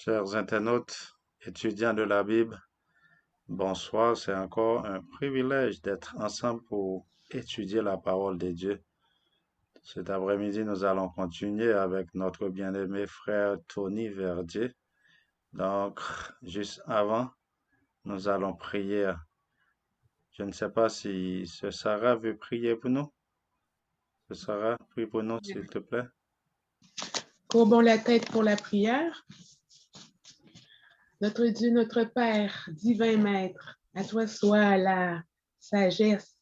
Chers internautes, étudiants de la Bible, bonsoir. C'est encore un privilège d'être ensemble pour étudier la parole de Dieu. Cet après-midi, nous allons continuer avec notre bien-aimé frère Tony Verdier. Donc, juste avant, nous allons prier. Je ne sais pas si ce Sarah veut prier pour nous. Ce Sarah, prie pour nous, s'il te plaît. Courbons la tête pour la prière. Notre Dieu, notre Père, divin Maître, à toi soit la sagesse,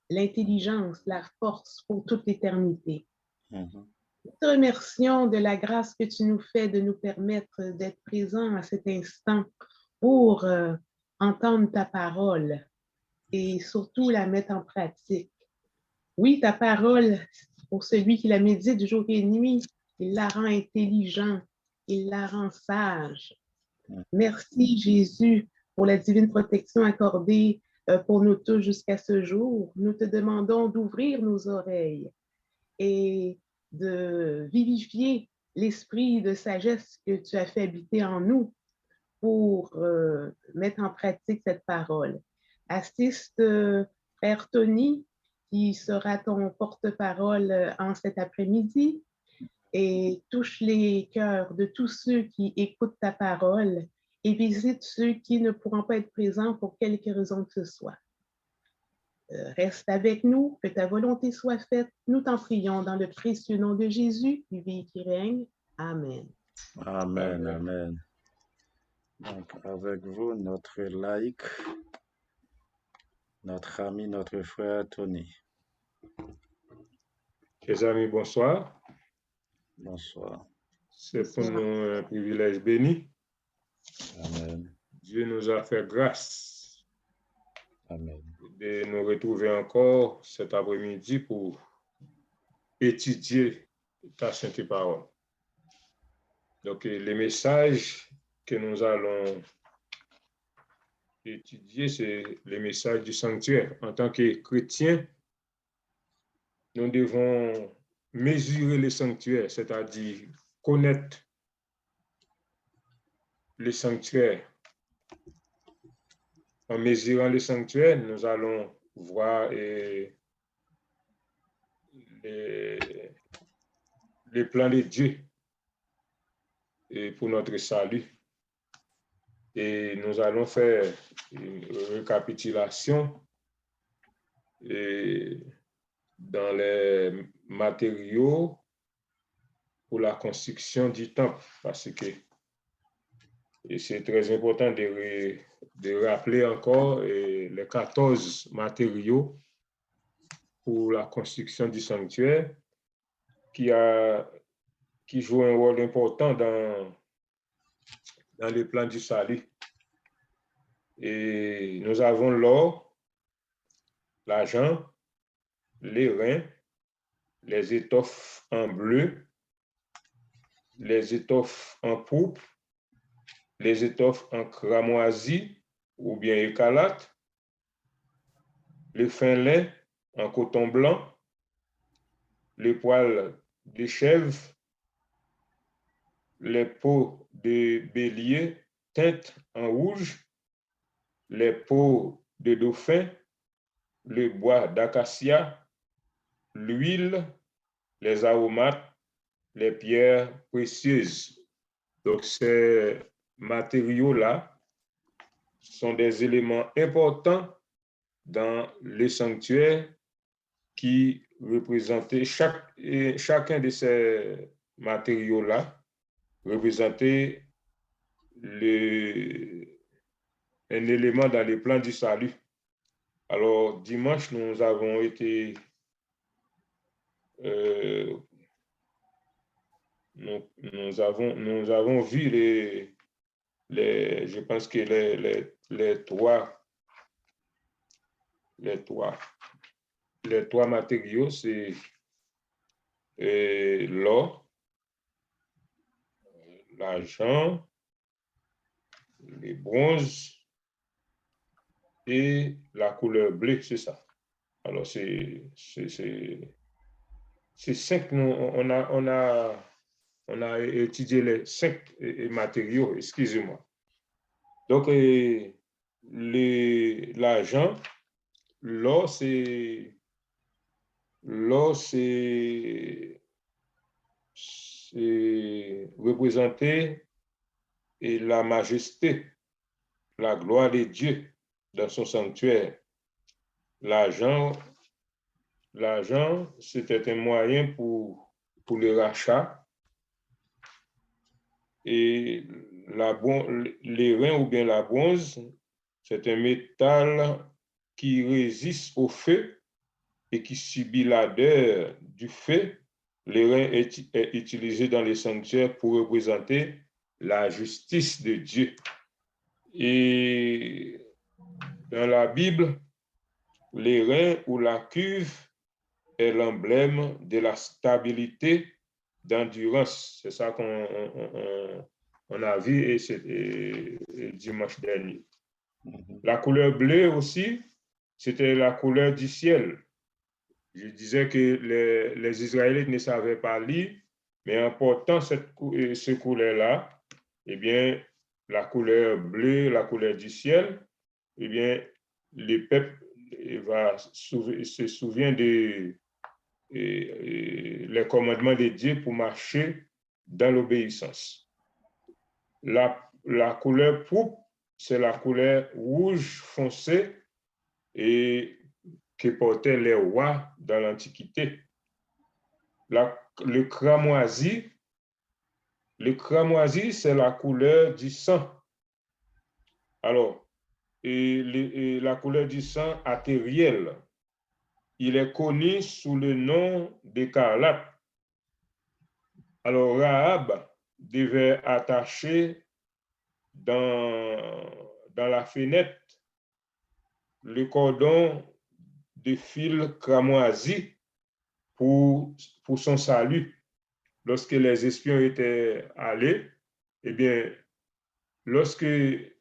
l'intelligence, la force pour toute l'éternité. Mhm. Nous te remercions de la grâce que tu nous fais de nous permettre d'être présents à cet instant pour entendre ta parole et surtout la mettre en pratique. Oui, ta parole, pour celui qui la médite jour et nuit, il la rend intelligent, il la rend sage. Merci Jésus pour la divine protection accordée pour nous tous jusqu'à ce jour. Nous te demandons d'ouvrir nos oreilles et de vivifier l'esprit de sagesse que tu as fait habiter en nous pour mettre en pratique cette parole. Assiste Frère Tony, qui sera ton porte-parole en cet après-midi, et touche les cœurs de tous ceux qui écoutent ta parole et visite ceux qui ne pourront pas être présents pour quelque raison que ce soit. Reste avec nous, que ta volonté soit faite. Nous t'en prions dans le précieux nom de Jésus, qui vit et qui règne. Amen. Amen, amen. Donc, avec vous, notre laïc, notre ami, notre frère Tony. Chers amis, bonsoir. Bonsoir. C'est pour nous un privilège béni. Amen. Dieu nous a fait grâce Amen. de nous retrouver encore cet après-midi pour étudier ta sainte parole. Donc, les messages que nous allons étudier, c'est les messages du sanctuaire. En tant que chrétiens, nous devons mesurer le sanctuaire, c'est-à-dire connaître le sanctuaire. En mesurant le sanctuaire, nous allons voir les plans de Dieu pour notre salut. Et nous allons faire une récapitulation dans les matériaux pour la construction du temple, parce que c'est très important de rappeler encore les 14 matériaux pour la construction du sanctuaire qui joue un rôle important dans les plans du salut. Et nous avons l'or, l'argent, les reins, les étoffes en bleu, les étoffes en pourpre, les étoffes en cramoisi ou bien écarlate, le fin lin en coton blanc, les poils de chèvre, les peaux de bélier teintes en rouge, les peaux de dauphin, le bois d'acacia, l'huile, les aromates, les pierres précieuses. Donc, ces matériaux-là sont des éléments importants dans le sanctuaire qui représentaient chacun de ces matériaux-là représentait un élément dans les plans du salut. Alors, dimanche, nous avons été nous avons vu je pense que les trois matériaux, c'est l'or, l'argent, le bronze et la couleur bleue, c'est ça. Alors, c'est 5, on on a étudié les 5 matériaux, excusez-moi. Donc, l'argent, l'or, c'est représenter la majesté, la gloire de Dieu dans son sanctuaire. L'argent, c'était un moyen pour le rachat. Et l'airain ou bien la bronze, c'est un métal qui résiste au feu et qui subit l'ardeur du feu. L'airain est utilisé dans les sanctuaires pour représenter la justice de Dieu. Et dans la Bible, l'airain ou la cuve est l'emblème de la stabilité, d'endurance. C'est ça qu'on a vu et dimanche dernier. La couleur bleue aussi, c'était la couleur du ciel. Je disais que les Israélites ne savaient pas lire, mais en portant ce couleur-là, eh bien, la couleur bleue, la couleur du ciel, eh bien, le peuple se souvient les commandements de Dieu pour marcher dans l'obéissance. La couleur pourpre, c'est la couleur rouge foncé et que portaient les rois dans l'Antiquité. Le cramoisi, c'est la couleur du sang. Alors, et la couleur du sang artériel, il est connu sous le nom d'écarlate. Alors, Rahab devait attacher dans la fenêtre le cordon de fil cramoisi pour son salut. Lorsque les espions étaient allés, eh bien, lorsque le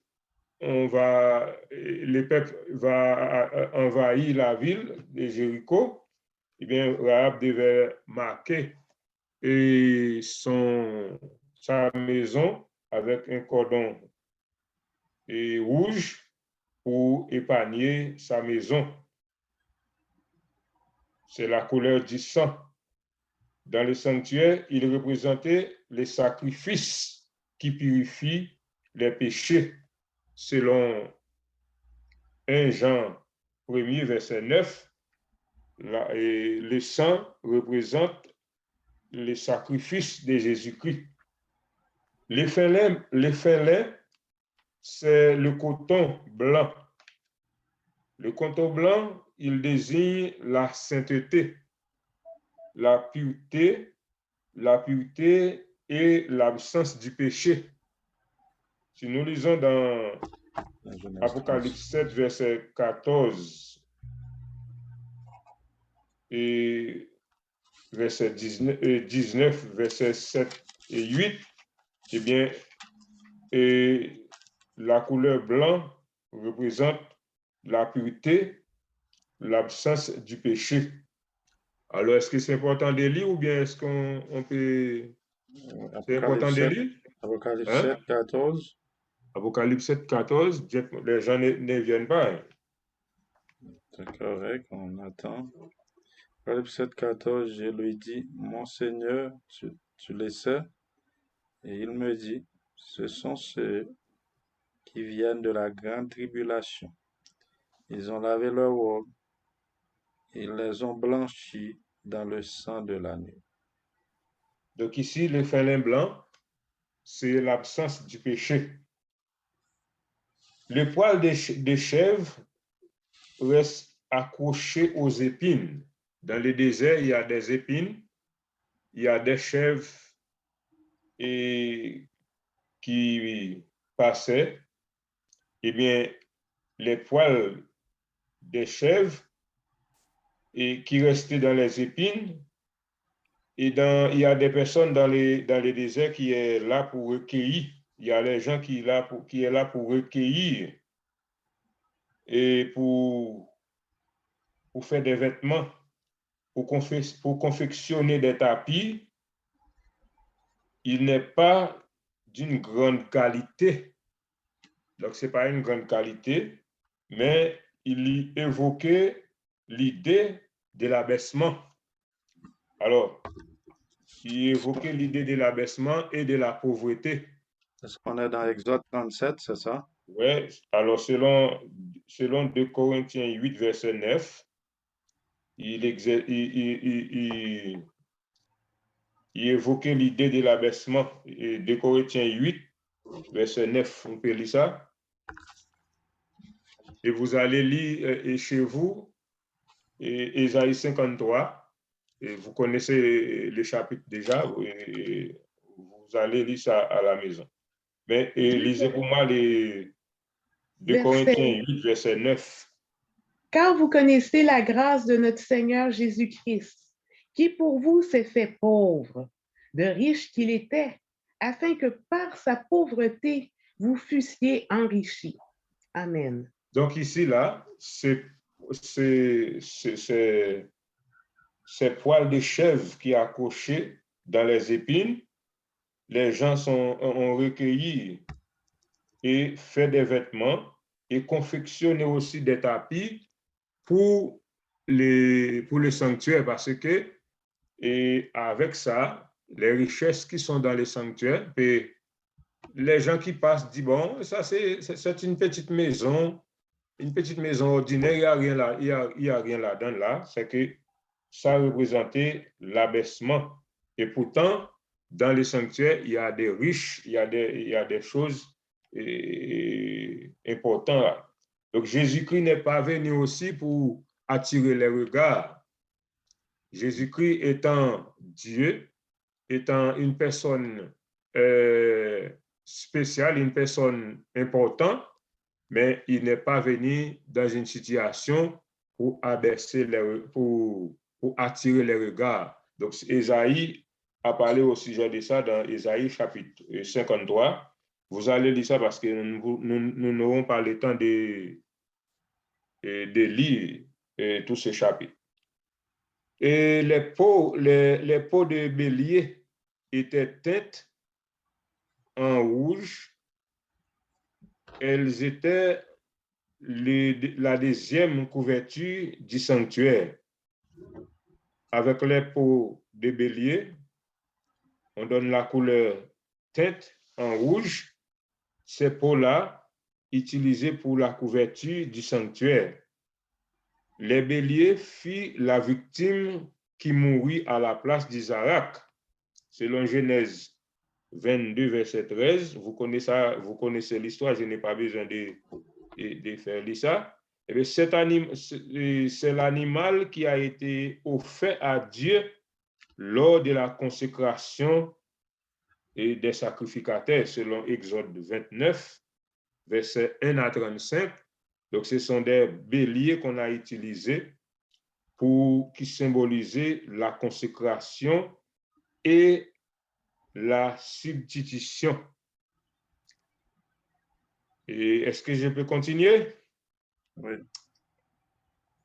peuple va envahir la ville de Jéricho, eh bien, Rahab devait marquer sa maison avec un cordon rouge pour épargner sa maison. C'est la couleur du sang. Dans le sanctuaire, il représentait les sacrifices qui purifient les péchés. Selon 1 Jean 1er, verset 9, le sang représente les sacrifices de Jésus-Christ. Le fin lin, c'est le coton blanc. Le coton blanc, il désigne la sainteté, la pureté et l'absence du péché. Si nous lisons dans Apocalypse 7, verset 14 et verset 19, verset 7 et 8, eh bien, la couleur blanc représente la pureté, l'absence du péché. Alors, est-ce que c'est important de lire ou bien est-ce qu'on peut... C'est important de lire? Apocalypse 7, 14. Apocalypse 7, 14, les gens ne viennent pas. Hein. C'est correct, on attend. Apocalypse 7, 14, je lui dis, mon Seigneur, tu le sais? Et il me dit, ce sont ceux qui viennent de la grande tribulation. Ils ont lavé leurs robes, ils les ont blanchis dans le sang de l'agneau. Donc ici, le fin lin blanc, c'est l'absence du péché. Le poil des chèvres reste accroché aux épines. Dans le désert, il y a des épines, il y a des chèvres qui passaient. Eh bien, les poils des chèvres qui restaient dans les épines, et il y a des personnes dans les déserts qui est là pour recueillir. Il y a les gens qui est là pour recueillir et pour faire des vêtements, pour confectionner des tapis il n'est pas d'une grande qualité. Donc, ce n'est pas une grande qualité, mais il y évoquait l'idée de l'abaissement. Alors, il évoquait l'idée de l'abaissement et de la pauvreté. Est-ce qu'on est dans Exode 37, c'est ça? Oui, alors selon 2 Corinthiens 8, verset 9, il évoquait l'idée de l'abaissement. 2 Corinthiens 8, verset 9, on peut lire ça. Et vous allez lire chez vous Ésaïe 53, et vous connaissez le chapitre déjà, et vous allez lire ça à la maison. Mais lisez pour moi les 2 Corinthiens 8, verset 9. Car vous connaissez la grâce de notre Seigneur Jésus-Christ, qui pour vous s'est fait pauvre, de riche qu'il était, afin que par sa pauvreté, vous fussiez enrichis. Amen. Donc ici, là, c'est poils de chèvre qui accrochés dans les épines. Les gens ont recueilli et fait des vêtements et confectionné aussi des tapis pour le sanctuaire, parce que et avec ça, les richesses qui sont dans les sanctuaires, et les gens qui passent disent, bon, ça c'est une petite maison ordinaire, il n'y a rien là, il y a rien là-dedans là, c'est que ça représentait l'abaissement. Et pourtant, dans les sanctuaires, il y a des riches, il y a des choses importantes là. Donc Jésus-Christ n'est pas venu aussi pour attirer les regards. Jésus-Christ étant Dieu, étant une personne spéciale, une personne importante, mais il n'est pas venu dans une situation pour abaisser pour attirer les regards. Donc, Ésaïe a parlé au sujet de ça dans Ésaïe chapitre 53. Vous allez lire ça parce que nous n'aurons pas le temps de lire tous ces chapitres. Et les peaux de bélier étaient teintes en rouge. Elles étaient la deuxième couverture du sanctuaire. Avec les peaux de bélier, on donne la couleur teinte en rouge. Ces peaux-là, utilisées pour la couverture du sanctuaire. Les béliers furent la victime qui mourut à la place d'Isaac. Selon Genèse 22, verset 13, vous connaissez l'histoire, je n'ai pas besoin de faire lire ça. C'est l'animal qui a été offert à Dieu lors de la consécration et des sacrificateurs, selon Exode 29, verset 1 à 35. Donc, ce sont des béliers qu'on a utilisés qui symbolisaient la consécration et la substitution. Et est-ce que je peux continuer? Oui.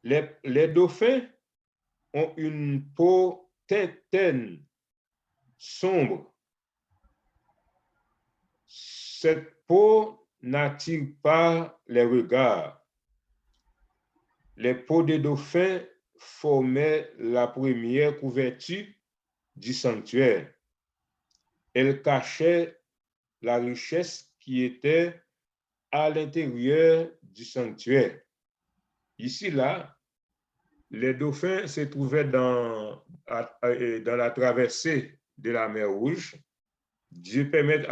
Les dauphins ont une peau teintée, sombre. Cette peau n'attire pas les regards. Les peaux des dauphins formaient la première couverture du sanctuaire. Elles cachaient la richesse qui était à l'intérieur du sanctuaire. Ici, là, les dauphins se trouvaient dans la traversée de la mer Rouge. Dieu permet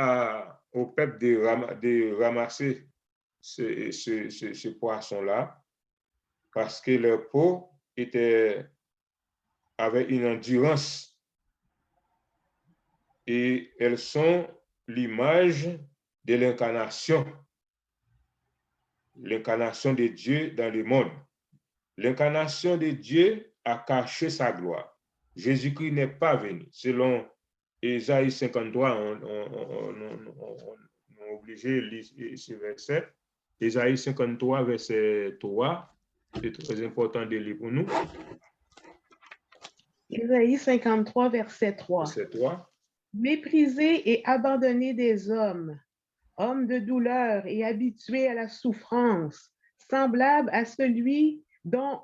au peuple de ramasser ce poisson-là parce que leur peau avait une endurance et elles sont l'image de l'incarnation de Dieu dans le monde. L'incarnation de Dieu a caché sa gloire. Jésus-Christ n'est pas venu. Selon Ésaïe 53, on est obligé de lire ce verset. Ésaïe 53, verset 3, c'est très important de lire pour nous. Ésaïe 53, verset 3. Verset 3. Méprisé et abandonné des hommes, homme de douleur et habitué à la souffrance, semblable à celui dont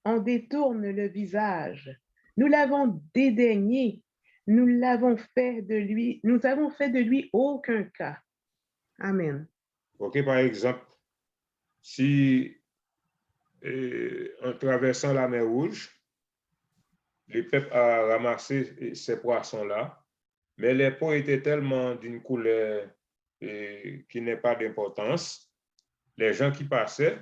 on détourne le visage. Nous l'avons dédaigné, nous avons fait de lui aucun cas. Amen. OK, par exemple, si en traversant la mer Rouge, le peuple a ramassé ces poissons-là, mais les peaux étaient tellement d'une couleur qui n'est pas d'importance. Les gens qui passaient,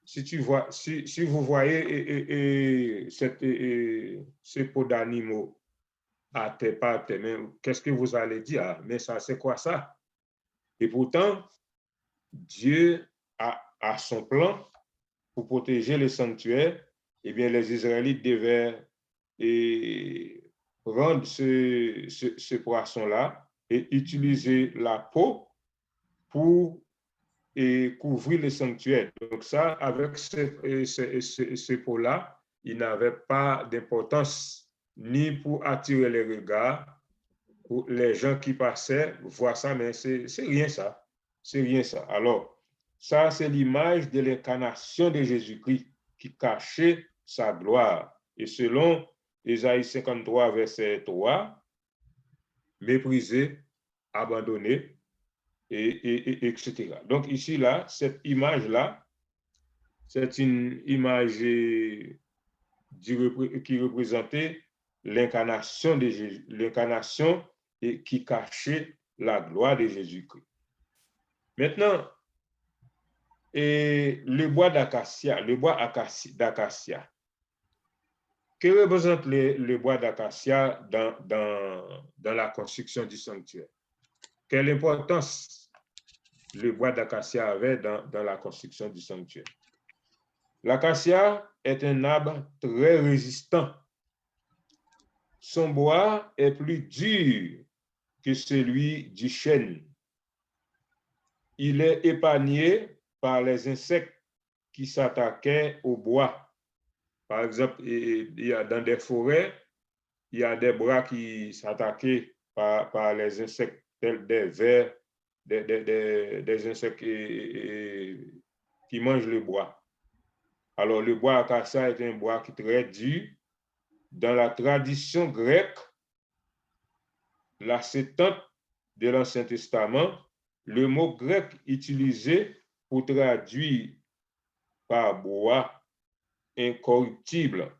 si vous voyez ces peaux d'animaux à terre, pas à terre, qu'est-ce que vous allez dire? Ah, mais ça, c'est quoi ça? Et pourtant, Dieu a son plan pour protéger le sanctuaire. Eh bien, les Israélites devaient prendre ce poisson-là et utiliser la peau pour couvrir le sanctuaire. Donc ça, avec ce peau-là, il n'avait pas d'importance ni pour attirer les regards, pour les gens qui passaient voient ça, mais c'est rien ça. C'est rien ça. Alors, ça, c'est l'image de l'incarnation de Jésus-Christ qui cachait sa gloire. Et selon Ésaïe 53, verset 3, méprisé, abandonné, etc. Donc ici, là, cette image-là, c'est une image qui représentait l'incarnation de Jésus, l'incarnation et qui cachait la gloire de Jésus-Christ. Maintenant, le bois d'acacia, que représente le bois d'acacia dans la construction du sanctuaire? Quelle importance le bois d'acacia avait dans la construction du sanctuaire? L'acacia est un arbre très résistant. Son bois est plus dur que celui du chêne. Il est épargné par les insectes qui s'attaquaient au bois. Par exemple, il y a dans des forêts, il y a des bois qui s'attaquaient par les insectes tels des vers, des insectes qui mangent le bois. Alors, le bois acacia est un bois qui est très dur. Dans la tradition grecque, la Septante de l'Ancien Testament, le mot grec utilisé pour traduire par bois incorruptible,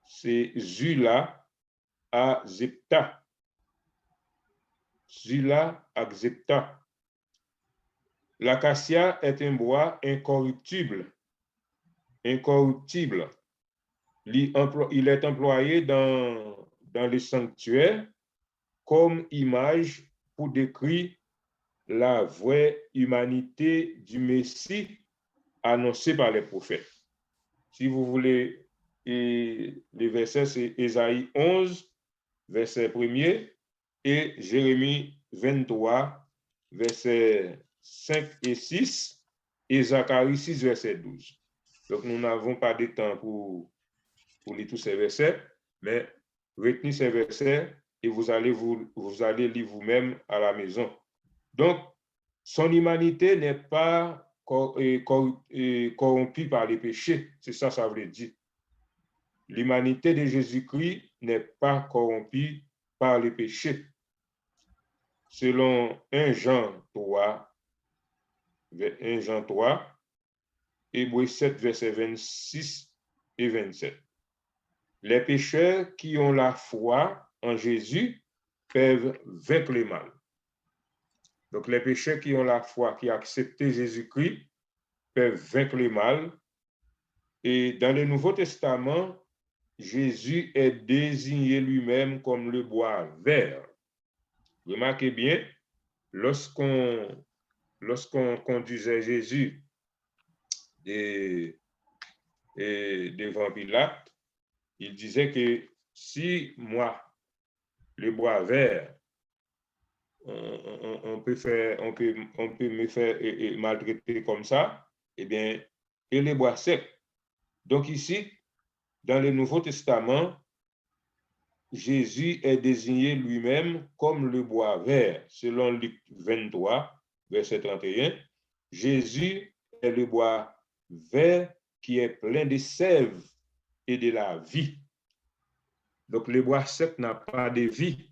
c'est Zula azepta. Zula azepta. L'acacia est un bois incorruptible. Incorruptible. Il est employé dans le sanctuaire comme image pour décrire la vraie humanité du Messie annoncé par les prophètes. Si vous voulez, les versets, c'est Ésaïe 11, verset 1er, et Jérémie 23, versets 5 et 6, et Zacharie 6, verset 12. Donc, nous n'avons pas de temps pour lire tous ces versets, mais retenez ces versets et vous allez lire vous-même à la maison. Donc, son humanité n'est pas corrompue par les péchés. C'est ça, ça veut dire. L'humanité de Jésus-Christ n'est pas corrompue par les péchés. Selon 1 Jean 3, Hébreux 7, versets 26 et 27. Les pécheurs qui ont la foi en Jésus peuvent vaincre le mal. Donc, les pécheurs qui ont la foi, qui acceptent Jésus-Christ, peuvent vaincre le mal. Et dans le Nouveau Testament, Jésus est désigné lui-même comme le bois vert. Remarquez bien, lorsqu'on conduisait Jésus devant Pilate, il disait que si moi, le bois vert, on peut me faire maltraiter comme ça, eh bien, et les bois secs. Donc ici, dans le Nouveau Testament, Jésus est désigné lui-même comme le bois vert. Selon Luc 23, verset 31, Jésus est le bois vert qui est plein de sève et de la vie. Donc, le bois sec n'a pas de vie.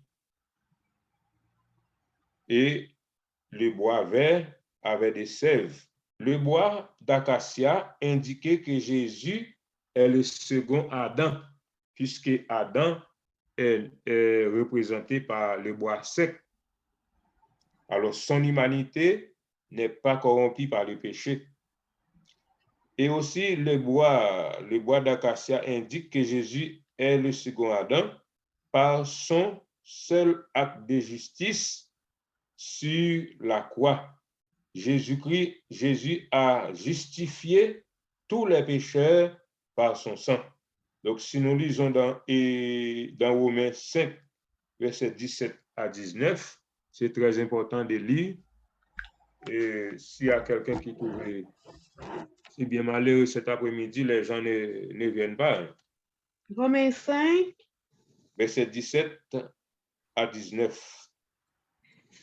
Et le bois vert avait des sèves. Le bois d'acacia indiquait que Jésus est le second Adam, puisque Adam est représenté par le bois sec. Alors, son humanité n'est pas corrompue par le péché. Et aussi, le bois d'acacia indique que Jésus est le second Adam par son seul acte de justice sur la croix. Jésus a justifié tous les pécheurs par son sang. Donc, si nous lisons dans Romains 5, versets 17 à 19, c'est très important de lire. Et s'il y a quelqu'un qui trouve c'est bien malheureux cet après-midi, les gens ne viennent pas. Romains 5, Versets 17 à 19.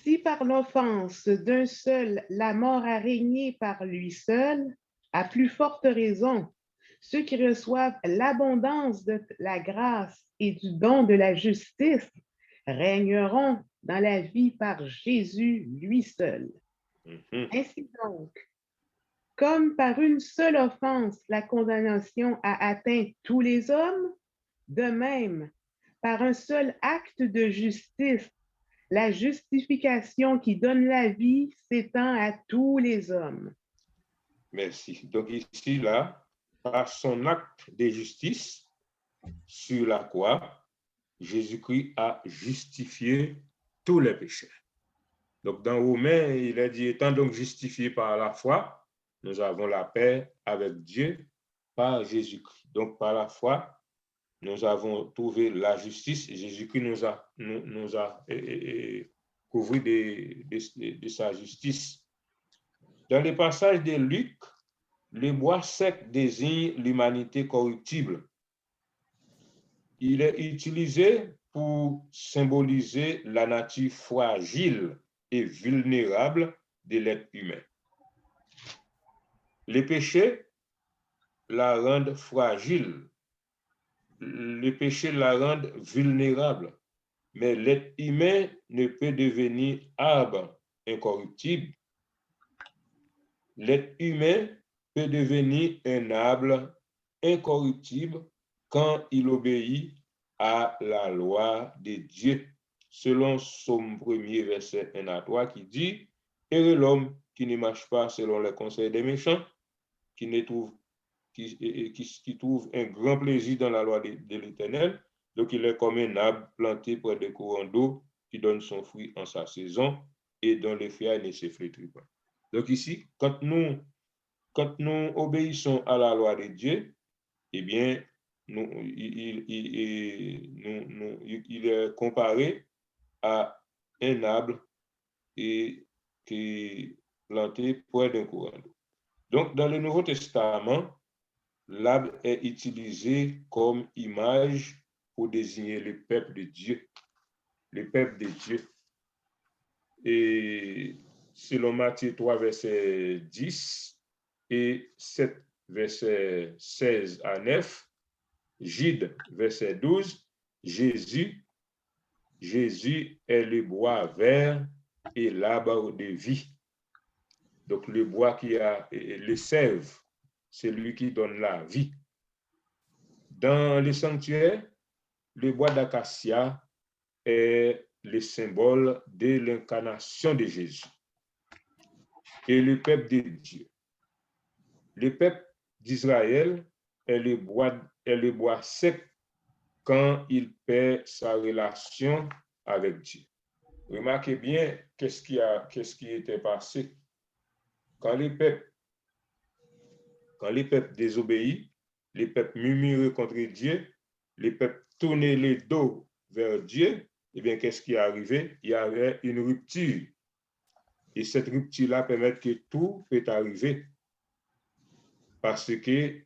si par l'offense d'un seul la mort a régné par lui seul, à plus forte raison, ceux qui reçoivent l'abondance de la grâce et du don de la justice régneront dans la vie par Jésus lui seul. Ainsi donc, comme par une seule offense la condamnation a atteint tous les hommes, de même, par un seul acte de justice, la justification qui donne la vie s'étend à tous les hommes. Merci. Donc ici, là, par son acte de justice sur la croix, Jésus-Christ a justifié tous les péchés. Donc dans Romains, il a dit, étant donc justifié par la foi, nous avons la paix avec Dieu par Jésus-Christ. Donc par la foi, nous avons trouvé la justice. Jésus-Christ nous a couvert de sa justice. Dans le passage de Luc, le bois sec désigne l'humanité corruptible. Il est utilisé pour symboliser la nature fragile et vulnérable de l'être humain. Les péchés la rendent fragile. Les péchés la rendent vulnérable. Mais l'être humain ne peut devenir arbre incorruptible. L'être humain peut devenir un arbre incorruptible quand il obéit à la loi de Dieu, selon Somme 1er, verset 1 à 3, qui dit « Heureux l'homme qui ne marche pas selon les conseils des méchants, qui trouve un grand plaisir dans la loi de l'Éternel. Donc, il est comme un arbre planté près des courants d'eau qui donne son fruit en sa saison et dont les feuilles ne se flétrissent pas. » Donc ici, quand nous obéissons à la loi de Dieu, eh bien, il est comparé à un arbre qui est planté près d'un courant d'eau. Donc, dans le Nouveau Testament, l'arbre est utilisé comme image pour désigner le peuple de Dieu. Le peuple de Dieu. Et selon Matthieu 3, verset 10 et 7, verset 16 à 9, Jude, verset 12, Jésus est le bois vert et l'arbre de vie. Donc le bois qui a le sève, c'est lui qui donne la vie. Dans le sanctuaire, le bois d'acacia est le symbole de l'incarnation de Jésus et le peuple de Dieu. Le peuple d'Israël est le bois sec quand il perd sa relation avec Dieu. Remarquez bien qu'est-ce qui était passé. Quand les peuples désobéissent, les peuples murmurent contre Dieu, les peuples tournaient les dos vers Dieu, eh bien, qu'est-ce qui est arrivé? Il y avait une rupture. Et cette rupture-là permet que tout peut arriver. Parce que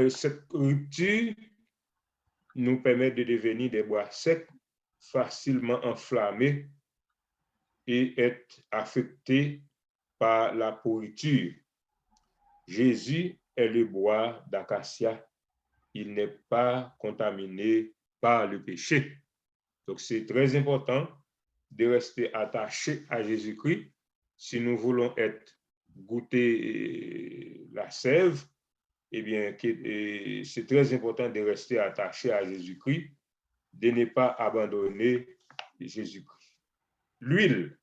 cette rupture nous permettent de devenir des bois secs, facilement enflammés et être affectés par la pourriture. Jésus est le bois d'acacia. Il n'est pas contaminé par le péché. Donc, c'est très important de rester attaché à Jésus-Christ si nous voulons goûter la sève. Eh bien, c'est très important de rester attaché à Jésus-Christ, de ne pas abandonner Jésus-Christ. L'huile,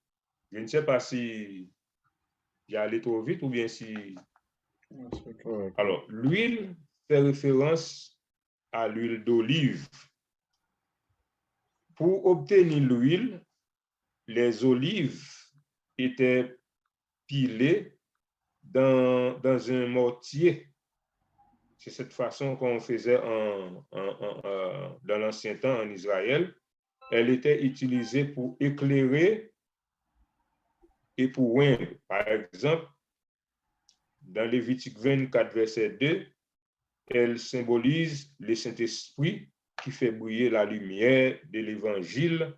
je ne sais pas si j'ai allé trop vite ou bien si... Alors, l'huile fait référence à l'huile d'olive. Pour obtenir l'huile, les olives étaient pilées dans un mortier. C'est cette façon qu'on faisait dans l'ancien temps en Israël. Elle était utilisée pour éclairer et pour oindre. Par exemple, dans Lévitique 24, verset 2, elle symbolise le Saint-Esprit qui fait briller la lumière de l'Évangile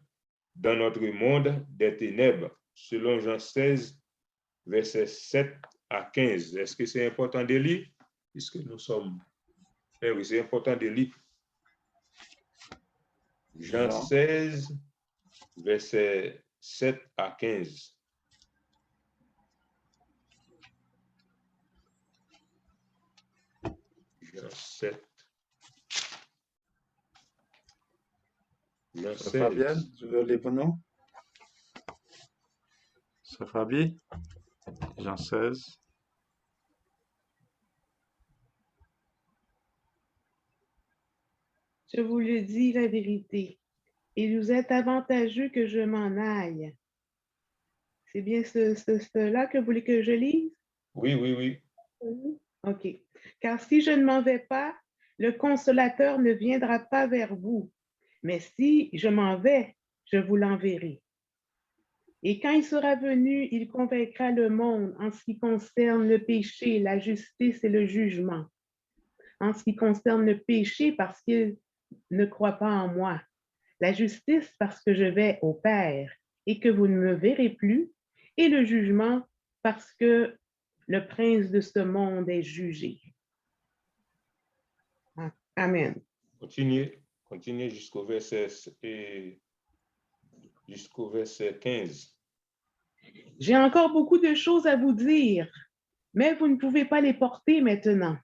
dans notre monde des ténèbres, selon Jean 16, verset 7 à 15. Est-ce que c'est important de lire? Puisque nous sommes... Eh oui, c'est important de lire. Jean 16, verset 7 à 15. Jean 7. Jean 16. Fabienne, tu veux lire pour nous? C'est Fabi? Jean 16. Je vous le dis la vérité. Il vous est avantageux que je m'en aille. C'est bien cela que vous voulez que je lise? Oui, oui, oui. OK. Car si je ne m'en vais pas, le consolateur ne viendra pas vers vous. Mais si je m'en vais, je vous l'enverrai. Et quand il sera venu, il convaincra le monde en ce qui concerne le péché, la justice et le jugement. En ce qui concerne le péché, parce qu'il ne croit pas en moi. La justice, parce que je vais au Père et que vous ne me verrez plus. Et le jugement, parce que le prince de ce monde est jugé. Amen. Continuez jusqu'au verset 15. J'ai encore beaucoup de choses à vous dire, mais vous ne pouvez pas les porter maintenant.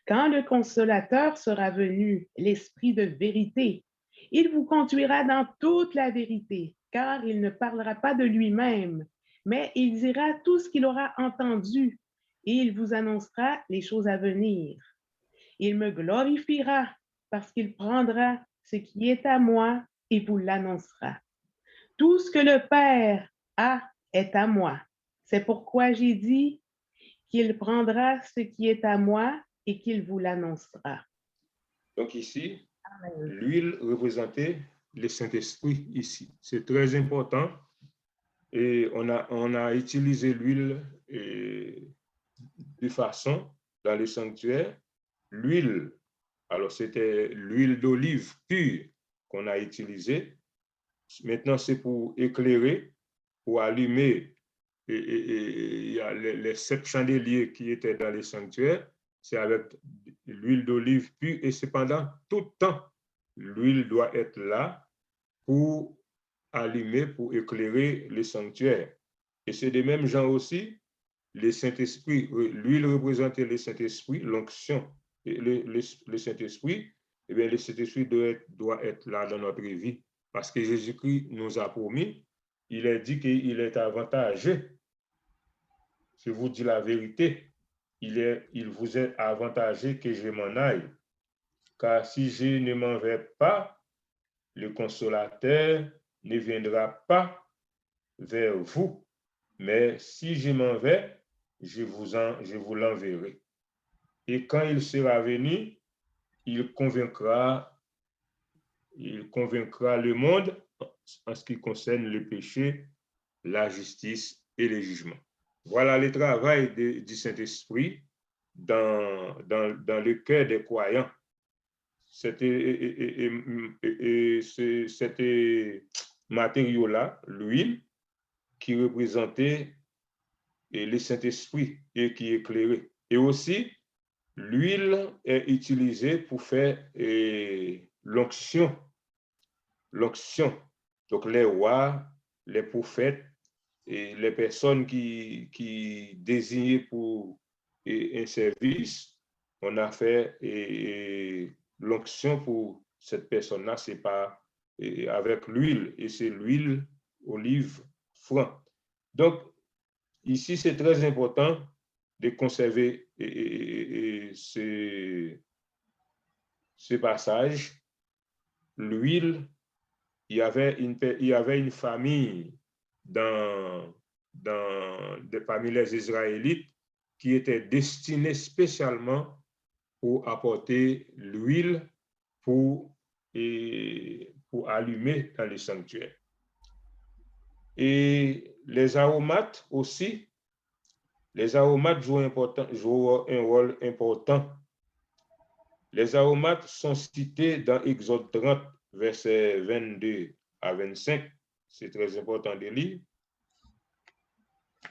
Quand le consolateur sera venu, l'esprit de vérité, il vous conduira dans toute la vérité, car il ne parlera pas de lui-même, mais il dira tout ce qu'il aura entendu et il vous annoncera les choses à venir. Il me glorifiera parce qu'il prendra ce qui est à moi et vous l'annoncera. Tout ce que le Père a est à moi. C'est pourquoi j'ai dit qu'il prendra ce qui est à moi et qu'il vous l'annoncera. Donc ici, l'huile représentait le Saint-Esprit ici. C'est très important. Et on a utilisé l'huile de façon dans le sanctuaire. L'huile, alors c'était l'huile d'olive pure qu'on a utilisée. Maintenant, c'est pour éclairer, pour allumer il y a les 7 chandeliers qui étaient dans les sanctuaires, c'est avec l'huile d'olive pure et cependant, tout le temps, l'huile doit être là pour allumer, pour éclairer les sanctuaires. Et c'est des mêmes gens aussi, le Saint-Esprit, l'huile représentait le Saint-Esprit, l'onction, le Saint-Esprit, eh bien, le Saint-Esprit doit être là dans notre vie parce que Jésus-Christ nous a promis, il a dit qu'il est avantageux. Je vous dis la vérité, il vous est avantageux que je m'en aille. Car si je ne m'en vais pas, le consolateur ne viendra pas vers vous. Mais si je m'en vais, je vous l'enverrai. Et quand il sera venu, il convaincra le monde en ce qui concerne le péché, la justice et le jugement. Voilà le travail du Saint-Esprit dans le cœur des croyants. cet matériau-là, l'huile, qui représentait le Saint-Esprit et qui éclairait. Et aussi, l'huile est utilisée pour faire l'onction. L'onction. Donc, les rois, les prophètes et les personnes qui désignaient pour un service, on a fait l'onction pour cette personne-là, c'est pas avec l'huile, et c'est l'huile olive franc. Donc, ici, c'est très important de conserver ce passage. L'huile, il y avait une famille parmi les Israélites qui était destinée spécialement pour apporter l'huile pour allumer dans le sanctuaire. Et les aromates aussi, les aromates jouent un rôle important. Les aromates sont cités dans Exode 30, versets 22 à 25. C'est très important de lire.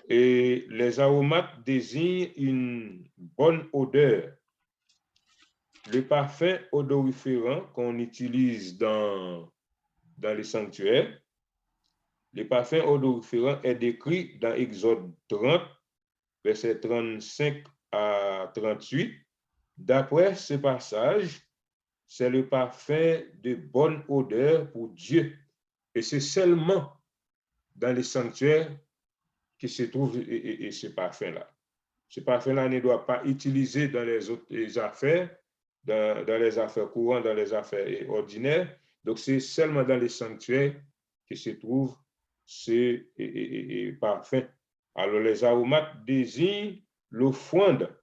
Et les aromates désignent une bonne odeur. Le parfum odoriférant qu'on utilise dans les sanctuaires, le parfum odoriférant est décrit dans Exode 30, versets 35 à 38. D'après ce passage, c'est le parfum de bonne odeur pour Dieu. Et c'est seulement dans les sanctuaires que se trouve ce parfum-là. Ce parfum-là ne doit pas être utilisé dans les autres affaires, dans les affaires courantes, dans les affaires ordinaires. Donc, c'est seulement dans les sanctuaires que se trouve ce parfum. Alors, les aromates désignent l'offrande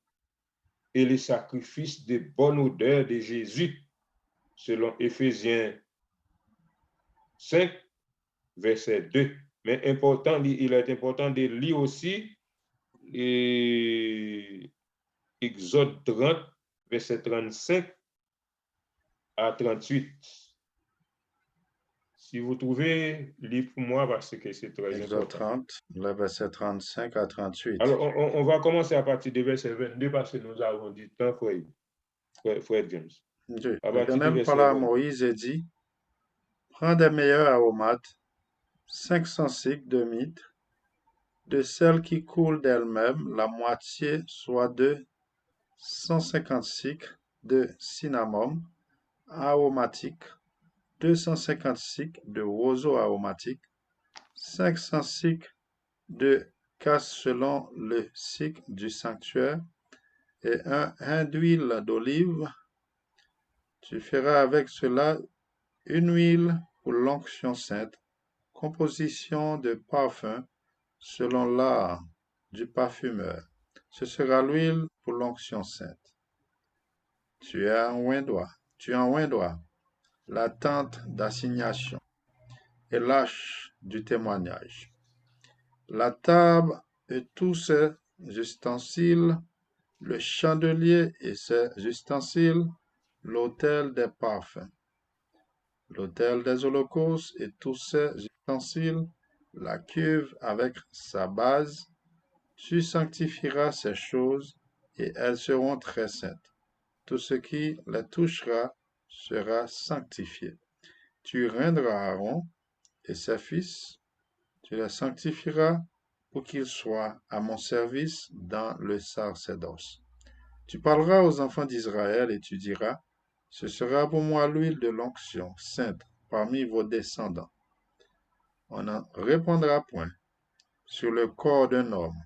et les sacrifices de bonne odeur de Jésus, selon Éphésiens 5, verset 2. Mais il est important de lire aussi Exode 30, verset 35 à 38. Si vous trouvez, lisez pour moi parce que c'est très Exode important. 30, le verset 35 à 38. Alors, on va commencer à partir du verset 22 parce que nous avons du temps, frère James. L'Éternel parla à Moïse et dit, prends des meilleurs aromates, 500 cycles de myrrhe, de celles qui coulent d'elles-mêmes, la moitié, soit de 150 cycles de cinnamome aromatique, 250 cycles de roseau aromatique, 500 cycles de casque selon le cycle du sanctuaire, et un hin d'huile d'olive. Tu feras avec cela une huile pour l'onction sainte, composition de parfum selon l'art du parfumeur. Ce sera l'huile pour l'onction sainte. Tu enjoindras la tente d'assignation et l'arche du témoignage, la table et tous ses ustensiles, le chandelier et ses ustensiles, l'autel des parfums, l'autel des holocaustes et tous ses ustensiles, la cuve avec sa base. Tu sanctifieras ces choses et elles seront très saintes. Tout ce qui les touchera sera sanctifié. Tu rendras Aaron et ses fils, tu les sanctifieras pour qu'ils soient à mon service dans le sacerdoce. Tu parleras aux enfants d'Israël et tu diras, ce sera pour moi l'huile de l'onction sainte parmi vos descendants. On n'en répandra point sur le corps d'un homme,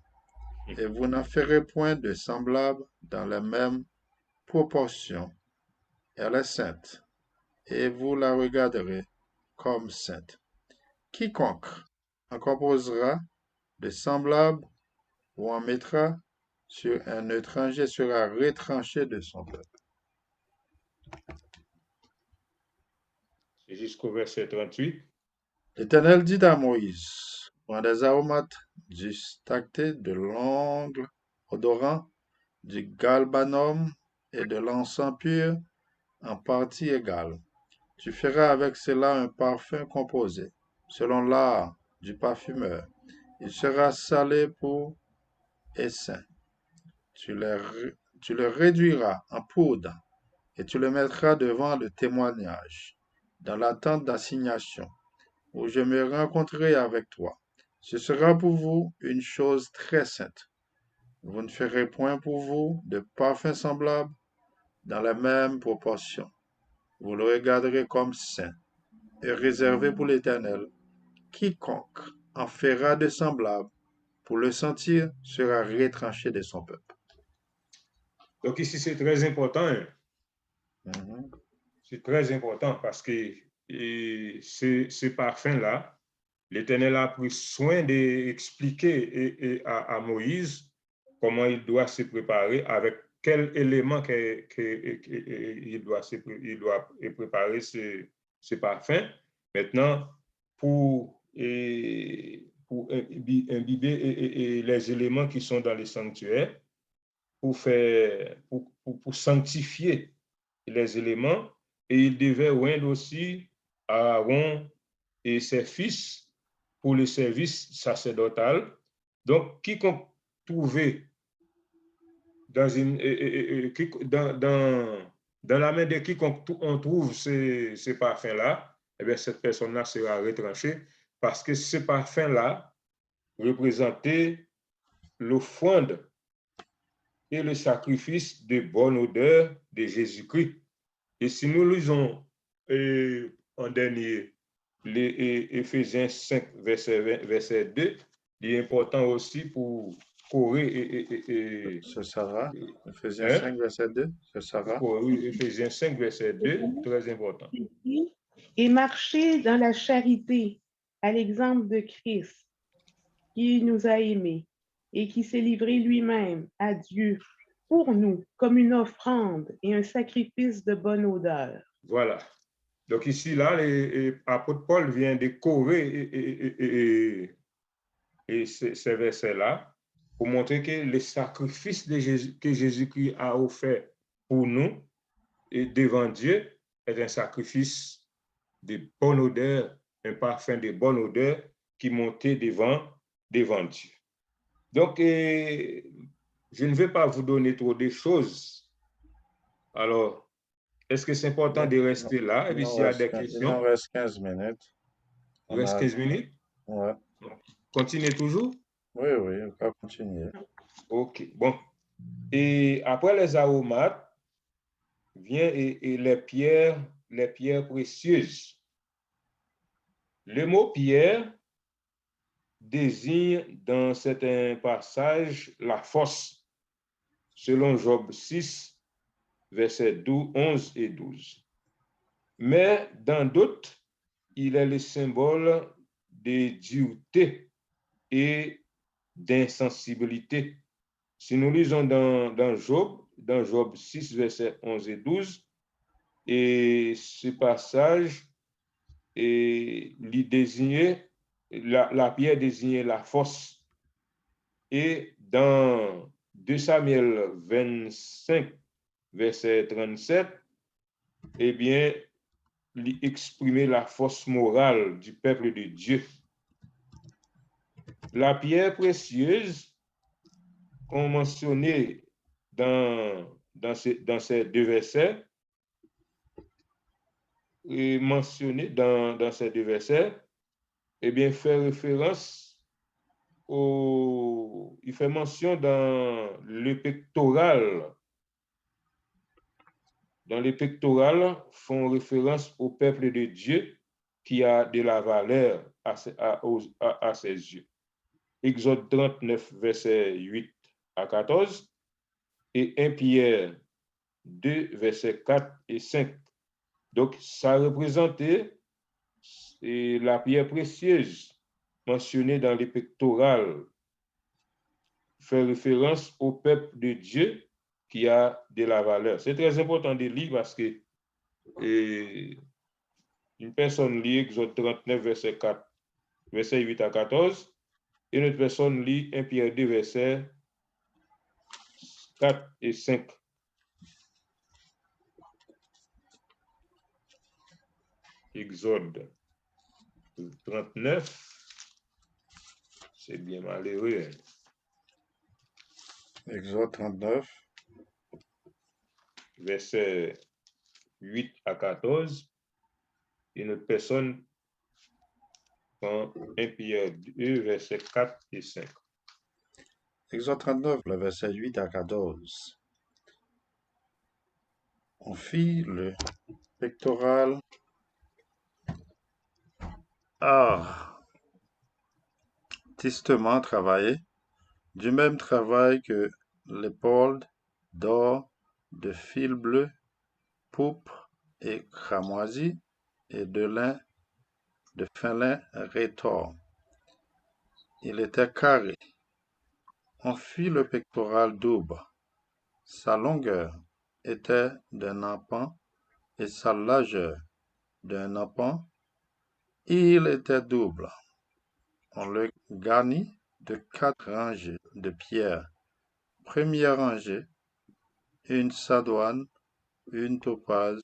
et vous n'en ferez point de semblable dans les mêmes proportions. Elle est sainte, et vous la regarderez comme sainte. Quiconque en composera de semblable ou en mettra sur un étranger sera retranché de son peuple. C'est jusqu'au verset 38. L'Éternel dit à Moïse, prends des aromates, du stacté, de l'ongle odorant, du galbanum et de l'encens pur, en partie égale. Tu feras avec cela un parfum composé, selon l'art du parfumeur. Il sera salé pour et sain. Tu le réduiras en poudre et tu le mettras devant le témoignage, dans la tente d'assignation, où je me rencontrerai avec toi. Ce sera pour vous une chose très sainte. Vous ne ferez point pour vous de parfum semblable dans la même proportion. Vous le regarderez comme saint et réservé pour l'Éternel. Quiconque en fera de semblable pour le sentir sera retranché de son peuple. Donc ici, c'est très important. Hein. Mhm. C'est très important parce que ce parfum-là, l'Éternel a pris soin d'expliquer à Moïse comment il doit se préparer, avec quel élément il doit préparer ce parfum. Maintenant, pour imbiber les éléments qui sont dans les sanctuaires, pour sanctifier les éléments, et il devait oindre aussi Aaron et ses fils pour le service sacerdotal. Donc, quiconque trouvait dans la main de quiconque on trouve ce parfum-là, eh bien, cette personne-là sera retranchée parce que ce parfum-là représentait l'offrande et le sacrifice de bonne odeur de Jésus-Christ. Et si nous lisons en dernier les Éphésiens 5, verset 2, il est important aussi pour Corée Ce sera, Ephésiens hein? 5, verset 2, ce sera. Oui, Éphésiens 5, verset 2, très important. Et marcher dans la charité, à l'exemple de Christ, qui nous a aimés et qui s'est livré lui-même à Dieu pour nous comme une offrande et un sacrifice de bonne odeur. Voilà. Donc ici, là, l'apôtre Paul vient de corriger ces versets-là pour montrer que le sacrifice que Jésus-Christ a offert pour nous et devant Dieu est un sacrifice de bonne odeur, un parfum de bonne odeur qui montait devant Dieu. Donc, je ne vais pas vous donner trop de choses. Alors, est-ce que c'est important de rester là? Et puis, s'il y a des Il questions, nous reste 15 minutes. il reste 15 minutes. Ouais. Continuez toujours. Oui, on va continuer. OK. Bon. Et après les aromates, vient et les pierres précieuses. Le mot pierre désigne dans certains passages la force, selon Job 6, versets 11 et 12. Mais dans d'autres, il est le symbole de dureté et d'insensibilité. Si nous lisons dans Job 6, versets 11 et 12, et ce passage la pierre désignait la force. Et dans 2 Samuel 25, verset 37, eh bien, il exprimait la force morale du peuple de Dieu. La pierre précieuse, qu'on mentionnait dans ces deux versets, et mentionné dans ces deux versets, eh bien, fait référence il fait mention dans le pectoral. Dans le pectoral, font référence au peuple de Dieu qui a de la valeur à ses yeux. Exode 39, versets 8 à 14 et 1 Pierre 2, versets 4 et 5. Donc, ça représentait la pierre précieuse mentionnée dans les pectorales, fait référence au peuple de Dieu qui a de la valeur. C'est très important de lire parce que une personne lit Exode 39, verset 4, verset 8 à 14, et une autre personne lit 1 Pierre 2, versets 4 et 5. Exode 39. C'est bien malheureux. Exode 39. Versets 8 à 14. Et notre personne dans 1 Pierre 2, versets 4 et 5. Exode 39, le verset 8 à 14. On fit le pectoral artistement travaillé, du même travail que l'épaule d'or, de fil bleu, pourpre et cramoisi, et de lin, de fin lin rétors. Il était carré. On fit le pectoral double. Sa longueur était d'un empan et sa largeur d'un empan. Il était double. On le garnit de 4 rangées de pierres. Première rangée, une sardoine, une topaze,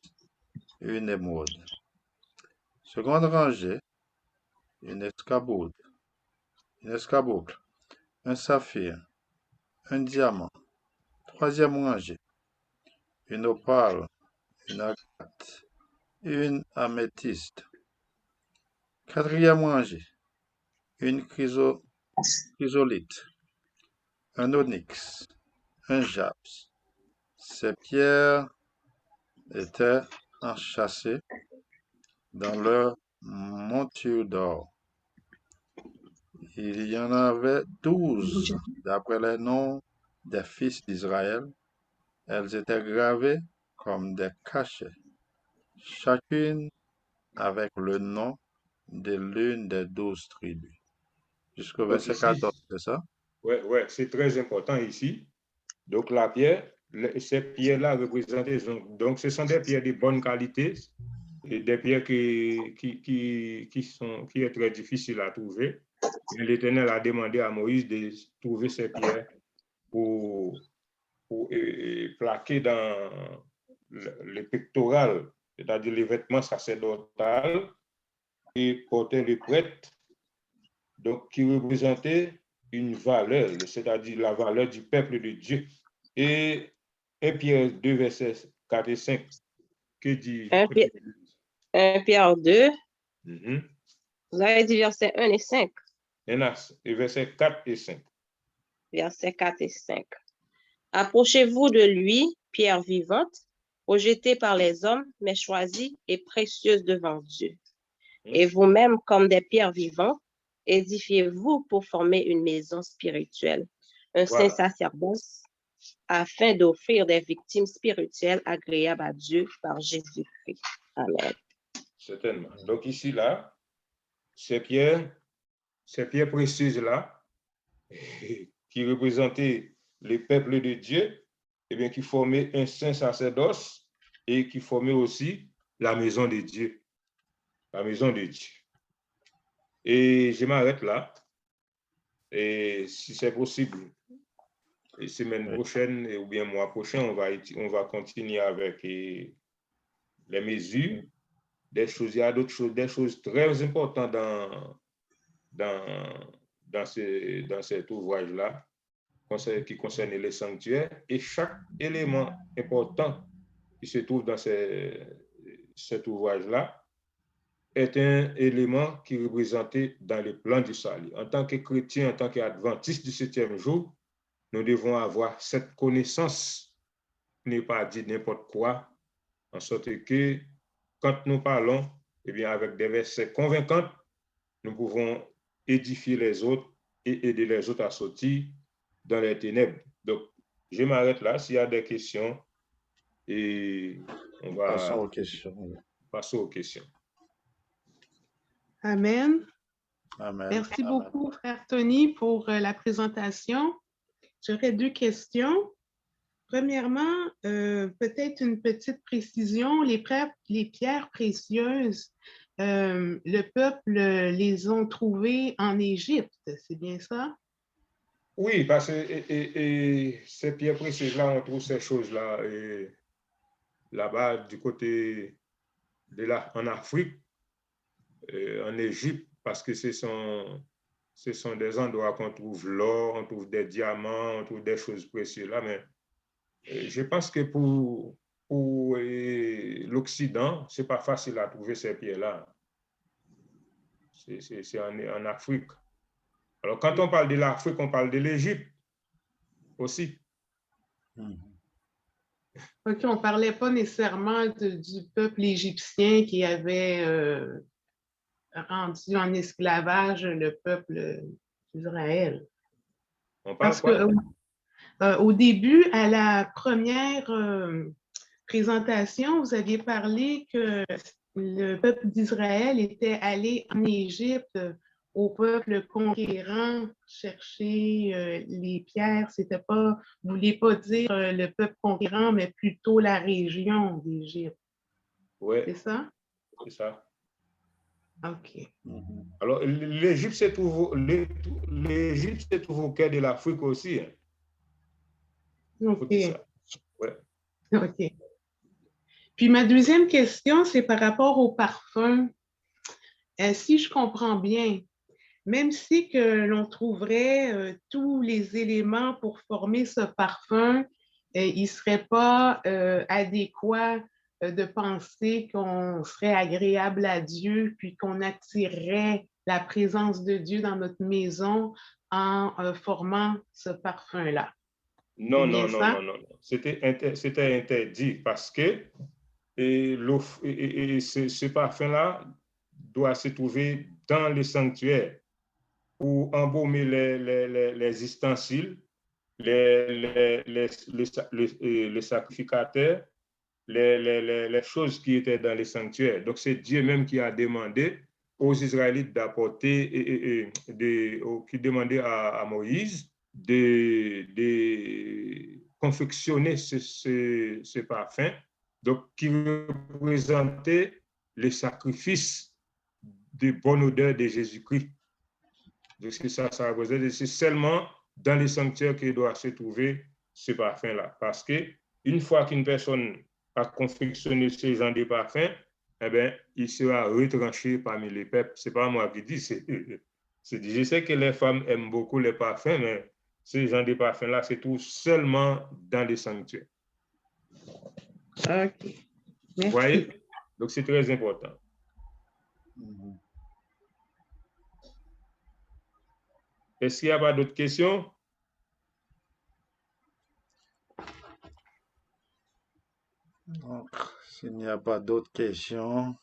une émeraude. Seconde rangée, une escarboucle, un saphir, un diamant. Troisième rangée, une opale, une agate, une améthyste. Quatrième rangée, une chrysolite, un onyx, un jaspis. Ces pierres étaient enchâssées dans leur monture d'or. Il y en avait 12 d'après les noms des fils d'Israël. Elles étaient gravées comme des cachets, chacune avec le nom de l'une des 12 tribus. Jusqu'au Donc verset ici, 14, c'est ça? ouais, c'est très important ici. Donc la pierre, ces pierres-là représentaient, donc ce sont des pierres de bonne qualité et des pierres qui est très difficile à trouver. Et l'Éternel a demandé à Moïse de trouver ces pierres pour plaquer dans le pectoral, c'est-à-dire les vêtements sacerdotaux et porter le prêtre, donc qui représentait une valeur, c'est-à-dire la valeur du peuple de Dieu. Et 1 Pierre 2, versets 4 et 5, que dit 1 Pierre 2, vous avez dit versets 1 et 5. Et versets 4 et 5. Versets 4 et 5. Approchez-vous de lui, pierre vivante, rejetée par les hommes, mais choisie et précieuse devant Dieu. Et vous-même, comme des pierres vivantes, édifiez-vous pour former une maison spirituelle, un saint sacerdoce, afin d'offrir des victimes spirituelles agréables à Dieu par Jésus-Christ. Amen. Certainement. Donc ici, là, ces pierres précieuses-là, qui représentaient les peuples de Dieu, et bien, qui formaient un saint sacerdoce et qui formaient aussi la maison de Dieu. La maison de Dieu. Et je m'arrête là. Et si c'est possible, la semaine prochaine ou bien mois prochain, on va continuer avec les mesures, des choses. Il y a d'autres choses, des choses très importantes dans cet ouvrage-là qui concerne les sanctuaires. Et chaque élément important qui se trouve dans cet ouvrage-là est un élément qui est représenté dans le plan du salut. En tant que chrétien, en tant qu'adventiste du 7e jour, nous devons avoir cette connaissance, n'est pas dit n'importe quoi, en sorte que quand nous parlons, eh bien, avec des versets convaincants, nous pouvons édifier les autres et aider les autres à sortir dans les ténèbres. Donc, je m'arrête là. S'il y a des questions, et on va passer aux questions. Amen. Amen. Merci beaucoup, frère Tony, pour la présentation. J'aurais 2 questions. Premièrement, peut-être une petite précision. Les pierres précieuses, le peuple les ont trouvées en Égypte, c'est bien ça? Oui, parce que ces pierres précieuses-là, on trouve ces choses-là là-bas du côté de là, en Afrique. en Égypte parce que ce sont des endroits qu'on trouve l'or, on trouve des diamants, on trouve des choses précieuses là, mais je pense que pour l'Occident, ce n'est pas facile à trouver ces pierres-là. C'est en Afrique. Alors, quand on parle de l'Afrique, on parle de l'Égypte aussi. OK, on ne parlait pas nécessairement du peuple égyptien qui avait rendu en esclavage le peuple d'Israël. On parle Parce quoi? que au début, à la première présentation, vous aviez parlé que le peuple d'Israël était allé en Égypte au peuple conquérant chercher les pierres. C'était pas, vous ne vouliez pas dire le peuple conquérant, mais plutôt la région d'Égypte. Oui, C'est ça? c'est ça. OK. Alors, l'Égypte se trouve au cœur de l'Afrique aussi. Hein. OK. Faut dire ça. Ouais. OK. Puis ma deuxième question, c'est par rapport au parfum. Si je comprends bien, même si que l'on trouverait tous les éléments pour former ce parfum, il ne serait pas adéquat de penser qu'on serait agréable à Dieu, puis qu'on attirerait la présence de Dieu dans notre maison en formant ce parfum-là. Non, C'est bien non, non, ça? non, non. C'était interdit parce que ce parfum-là doit se trouver dans le sanctuaire pour embaumer les ustensiles, les sacrificateurs, les choses qui étaient dans les sanctuaires. Donc, c'est Dieu même qui a demandé aux Israélites d'apporter, qui demandait à Moïse de confectionner ce parfum, donc qui représentait le sacrifice de bonne odeur de Jésus-Christ. Donc, ça représente, c'est seulement dans les sanctuaires qu'il doit se trouver ce parfum-là. Parce qu'une fois qu'une personne a confectionné ce genre de parfum, eh bien, il sera retranché parmi les peuples. Ce n'est pas moi qui dis, c'est dit. Je sais que les femmes aiment beaucoup les parfums, mais ce genre de parfum-là se trouve seulement dans les sanctuaires. OK. Merci. Vous voyez? Donc, c'est très important. Est-ce qu'il n'y a pas d'autres questions? Donc, s'il n'y a pas d'autres questions,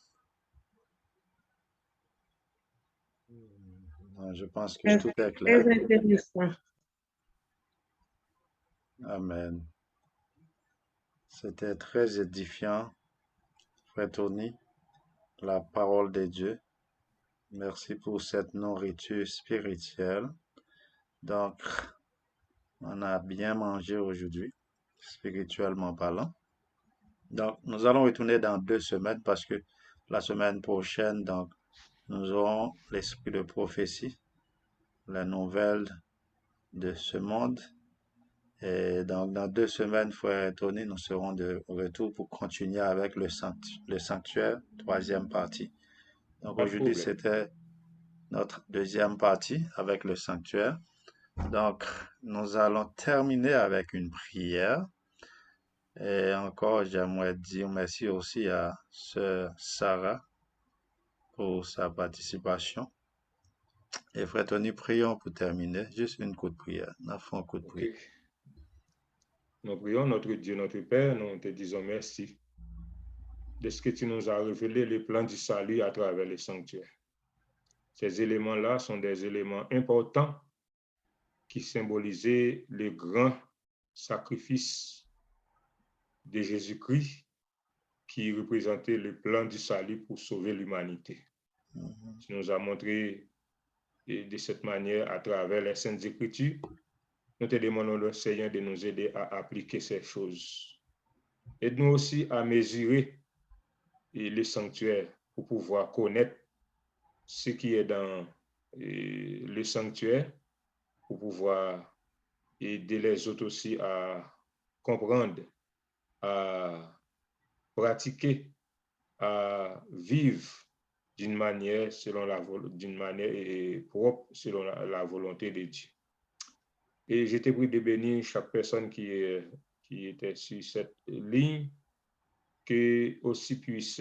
je pense que tout est clair. Très intéressant. Amen. C'était très édifiant, Frère Tony, la parole de Dieu. Merci pour cette nourriture spirituelle. Donc, on a bien mangé aujourd'hui, spirituellement parlant. Donc, nous allons retourner dans 2 semaines parce que la semaine prochaine, donc, nous aurons l'esprit de prophétie, les nouvelles de ce monde. Et donc, dans 2 semaines, Frère Tony, nous serons de retour pour continuer avec le sanctuaire, 3e partie. Donc, aujourd'hui, c'était notre 2e partie avec le sanctuaire. Donc, nous allons terminer avec une prière. Et encore, j'aimerais dire merci aussi à Sœur Sarah pour sa participation. Et Frère Tony, prions pour terminer. Juste une courte prière. Nous faisons une courte prière. Nous prions, notre Dieu, notre Père, nous te disons merci de ce que tu nous as révélé, le plan du salut à travers les sanctuaires. Ces éléments-là sont des éléments importants qui symbolisaient le grand sacrifice de Jésus-Christ qui représentait le plan du salut pour sauver l'humanité. Tu nous as montré de cette manière à travers les Saintes Écritures. Nous te demandons, le Seigneur, de nous aider à appliquer ces choses. Aide-nous aussi à mesurer le sanctuaire pour pouvoir connaître ce qui est dans le sanctuaire, pour pouvoir aider les autres aussi à comprendre, à pratiquer, à vivre d'une manière propre selon la volonté de Dieu. Et j'étais pris de bénir chaque personne qui était sur cette ligne, que aussi puisse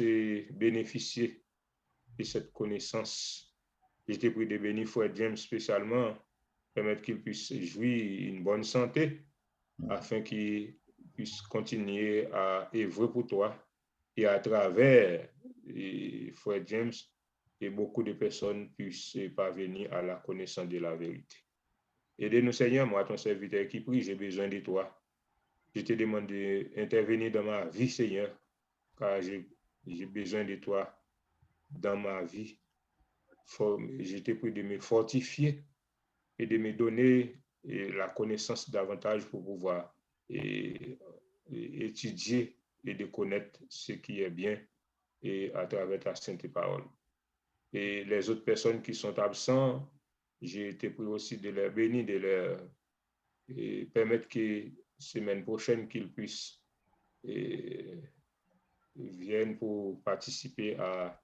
bénéficier de cette connaissance. J'étais pris de bénir Frère James spécialement, permettre qu'il puisse jouir une bonne santé, afin qu'il puisse continuer à œuvrer pour toi, et à travers Frère James, et beaucoup de personnes puissent parvenir à la connaissance de la vérité. Aidez-nous, Seigneur, moi, ton serviteur qui prie, j'ai besoin de toi. Je te demande d'intervenir dans ma vie, Seigneur, car j'ai besoin de toi dans ma vie. Je te prie de me fortifier et de me donner la connaissance davantage pour pouvoir étudier et de connaître ce qui est bien, et à travers ta sainte parole. Et les autres personnes qui sont absentes, j'ai été pris aussi de leur bénir, de leur permettre que semaine prochaine qu'ils puissent viennent pour participer à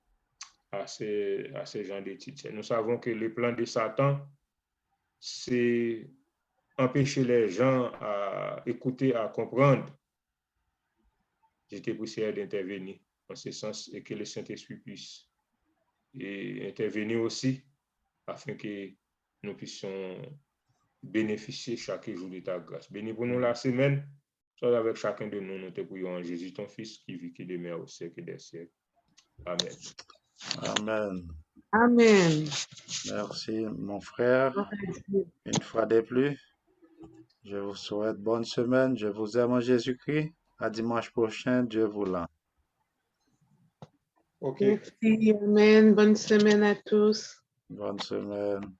ces gens d'études. Nous savons que le plan de Satan, c'est empêcher les gens à écouter, à comprendre. J'étais poussé d'intervenir en ce sens, et que le Saint-Esprit puisse intervenir aussi, afin que nous puissions bénéficier chaque jour de ta grâce. Bénis pour nous la semaine, soit avec chacun de nous, nous te prions en Jésus, ton Fils, qui vit, qui demeure au siècle des siècles. Amen. Amen. Amen. Merci, mon frère. Une fois de plus, je vous souhaite bonne semaine. Je vous aime en Jésus-Christ. À dimanche prochain, Dieu voulant. OK. Merci, amen. Bonne semaine à tous. Bonne semaine.